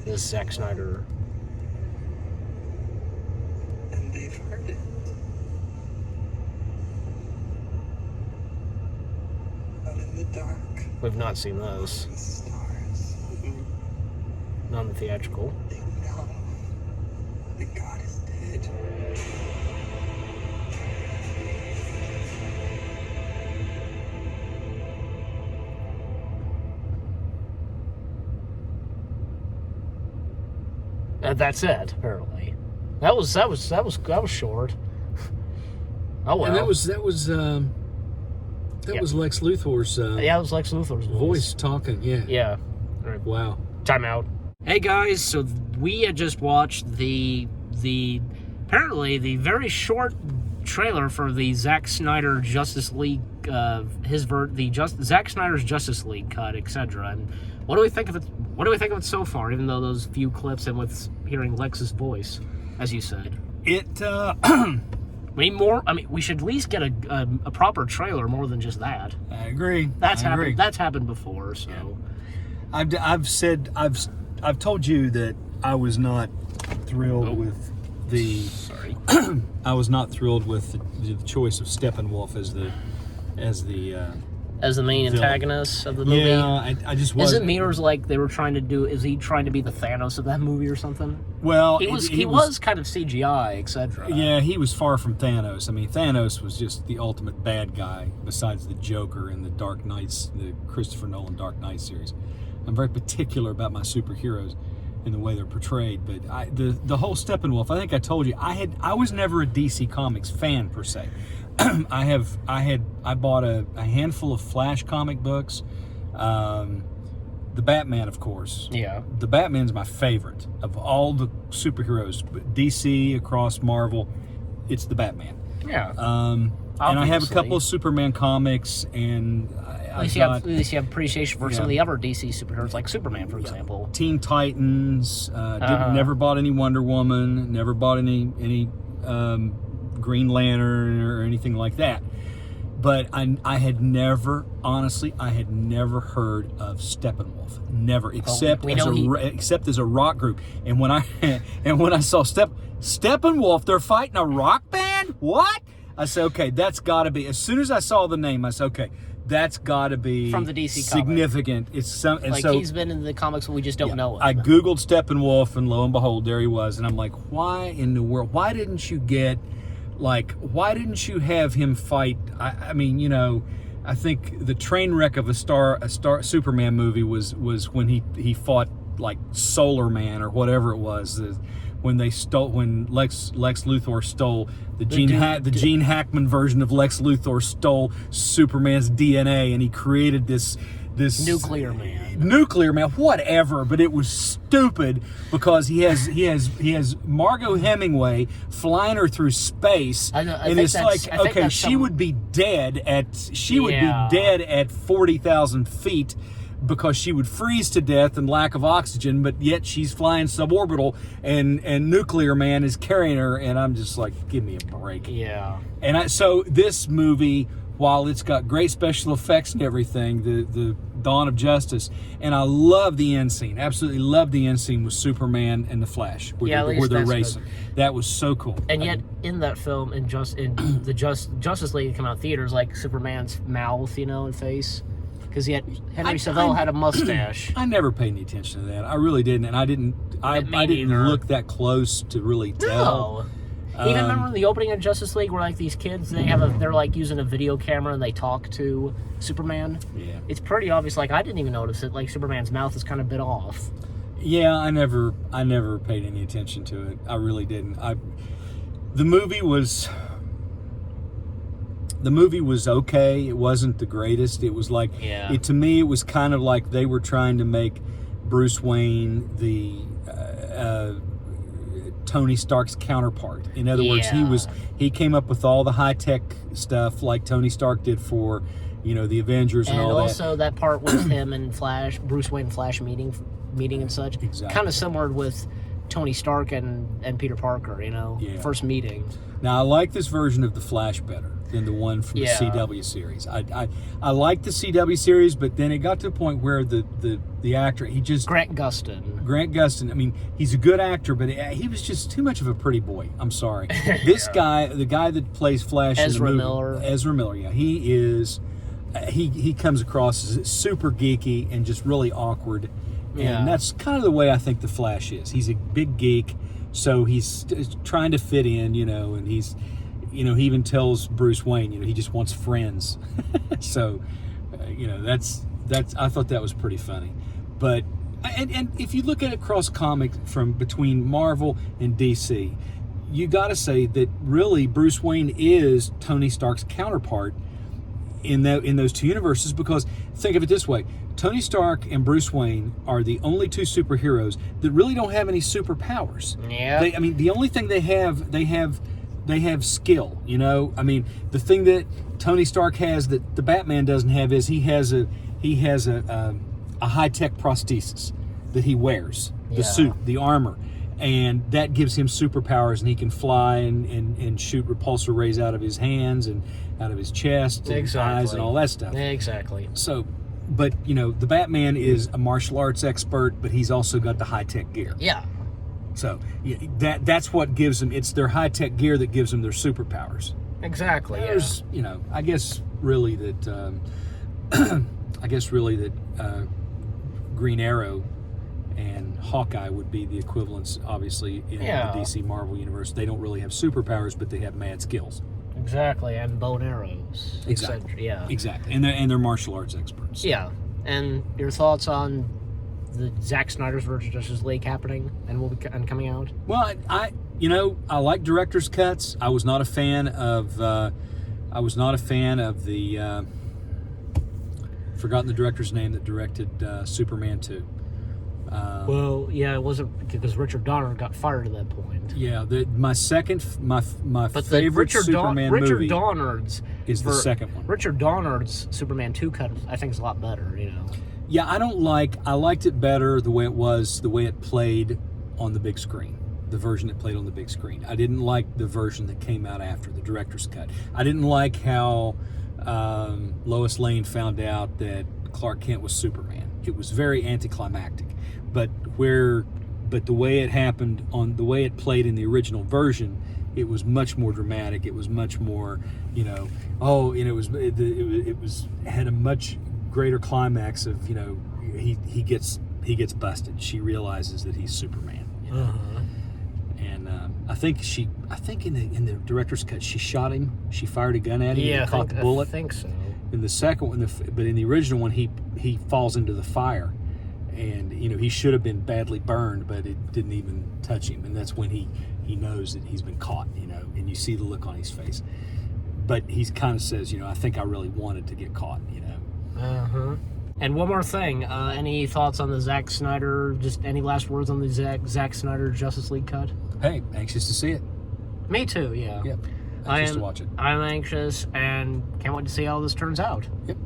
this Zack Snyder. And they've heard it. Out in the dark. We've not seen those. The stars. Not in the theatrical. They know that God is dead. That's it. Apparently, that was short. Oh well. And that was Lex Luthor's Yeah, it was Lex Luthor's voice talking. Yeah. Yeah. All right. Wow. Time out. Hey guys, so we had just watched the apparently the very short trailer for the Zack Snyder Justice League, Zack Snyder's Justice League cut, etc. And what do we think of it? What do we think of it so far? Even though those few clips and with hearing Lex's voice, as you said, I we should at least get a proper trailer more than just that. agree. That's I happened. agree. That's happened before. So I've told you that I was not thrilled with the. Sorry. I was not thrilled with the choice of Steppenwolf as the As the main villain. antagonist of the movie. Yeah, I just Is wasn't. it mirrors like they were trying to do? Is he trying to be the Thanos of that movie or something? Well, He was kind of CGI, etc. Yeah, he was far from Thanos. I mean, Thanos was just the ultimate bad guy, besides the Joker in the Dark Knights, the Christopher Nolan Dark Knight series. I'm very particular about my superheroes and the way they're portrayed, but the whole Steppenwolf. I think I told you I was never a DC Comics fan per se. I bought a handful of Flash comic books. The Batman, of course. Yeah. The Batman's my favorite of all the superheroes. DC across Marvel, it's the Batman. Yeah. And I have a Obviously. couple of Superman comics, and At least you have appreciation for some of the other DC superheroes, like Superman, for example. Teen Titans. Never bought any Wonder Woman. Never bought any Green Lantern or anything like that. But I had never heard of Steppenwolf. Never, except as a rock group. And when I saw Steppenwolf, they're fighting a rock band. What? I said, okay, that's got to be. As soon as I saw the name, I said, okay, that's got to be From the DC significant. Comic. It's some, and like so he's been in the comics, but we just don't know him. I googled Steppenwolf, and lo and behold, there he was. And I'm like, why in the world? Why didn't you have him fight? I mean, you know, I think the train wreck of a Superman movie was when he fought like Solar Man or whatever it was. When Lex Luthor stole the Gene Hackman version of Lex Luthor stole Superman's DNA, and he created this Nuclear Man, whatever. But it was stupid because he has Margot Hemingway flying her through space, and it's like, okay, she would be dead at 40,000 feet. Because she would freeze to death and lack of oxygen, but yet she's flying suborbital, and Nuclear Man is carrying her, and I'm just like, give me a break. Yeah. And so this movie, while it's got great special effects and everything, the Dawn of Justice, and I love the end scene. Absolutely love the end scene with Superman and the Flash, where they're racing. Good. That was so cool. And yet, in that film, in the Justice League come out theaters, like Superman's mouth, and face. Because Henry Cavill had a mustache. I never paid any attention to that. I really didn't, and I didn't look that close to really tell. No. Even remember the opening of Justice League, where like these kids, they're like using a video camera and they talk to Superman. Yeah. It's pretty obvious. Like I didn't even notice it. Like Superman's mouth is kind of bit off. Yeah, I never paid any attention to it. I really didn't. The movie was okay. It wasn't the greatest. It was like, to me, it was kind of like they were trying to make Bruce Wayne the Tony Stark's counterpart. In other words, he came up with all the high-tech stuff like Tony Stark did for, the Avengers and all that. And also that part with him and Bruce Wayne Flash meeting and such. Exactly. Kind of similar with Tony Stark and Peter Parker, first meeting. Now, I like this version of the Flash better. than the one from Yeah. the CW series. I liked the CW series, but then it got to a point where the actor, he just... Grant Gustin. I mean, he's a good actor, but he was just too much of a pretty boy. I'm sorry. This guy, the guy that plays Flash Ezra in the movie, Miller. Ezra Miller, yeah, he is... He comes across as super geeky and just really awkward. Yeah. And that's kind of the way I think the Flash is. He's a big geek, so he's trying to fit in, and he's, he even tells Bruce Wayne, he just wants friends. So, that's I thought that was pretty funny. But and if you look at it cross comic from between Marvel and DC, you got to say that really Bruce Wayne is Tony Stark's counterpart in those two universes, because think of it this way: Tony Stark and Bruce Wayne are the only two superheroes that really don't have any superpowers. Yeah. The only thing they have skill. I mean, the thing that Tony Stark has that the Batman doesn't have is he has a high-tech prosthesis that he wears, the suit, the armor, and that gives him superpowers, and he can fly and shoot repulsor rays out of his hands and out of his chest and eyes and all that stuff. Exactly. So, but the Batman is a martial arts expert, but he's also got the high-tech gear. Yeah. So that's what gives them. It's their high-tech gear that gives them their superpowers. Exactly. There's, I guess really that Green Arrow and Hawkeye would be the equivalents, obviously, in the DC Marvel universe. They don't really have superpowers, but they have mad skills. Exactly, and bow and arrows. Exactly. Yeah. Exactly, and they're martial arts experts. Yeah. And your thoughts on the Zack Snyder's version of Justice League happening and coming out? Well, I like director's cuts. I was not a fan of the forgotten the director's name that directed Superman 2. Well, yeah, it wasn't because Richard Donner got fired at that point. Yeah, my But favorite Superman movie Richard Donner's is the second one. Richard Donner's Superman 2 cut, I think, is a lot better. Yeah, I liked it better the way it played on the big screen. The version that played on the big screen. I didn't like the version that came out after the director's cut. I didn't like how Lois Lane found out that Clark Kent was Superman. It was very anticlimactic. But the way it happened the way it played in the original version, it was much more dramatic. It was much more, it had a much greater climax of, he gets busted. She realizes that he's Superman. And I think in the director's cut, she shot him. She fired a gun at him. Yeah, and caught the bullet. I think so. In the second one, but in the original one, he falls into the fire, and he should have been badly burned, but it didn't even touch him, and that's when he knows that he's been caught. And you see the look on his face. But he kind of says, I think I really wanted to get caught. And one more thing, any thoughts on the Zack Snyder? Just any last words on the Zack Snyder Justice League cut? Hey, anxious to see it. Me too. Yeah. Yep. Anxious to watch it. I'm anxious and can't wait to see how this turns out. Yep.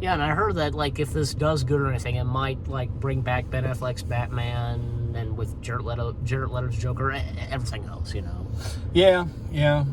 Yeah, and I heard that if this does good or anything, it might bring back Ben Affleck's Batman and with Jared Leto's Joker, everything else, Yeah,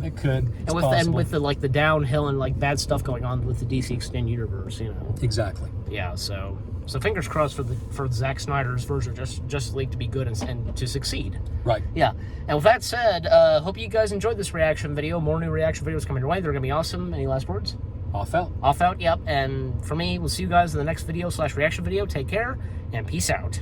it could. It's possible. with the downhill and bad stuff going on with the DC Extended Universe, Exactly. Yeah, so fingers crossed for Zack Snyder's version of Justice League to be good and to succeed. Right. Yeah. And with that said, hope you guys enjoyed this reaction video. More new reaction videos coming your way. They're going to be awesome. Any last words? Off out. Off out, yep. And for me, we'll see you guys in the next video /reaction video. Take care, and peace out.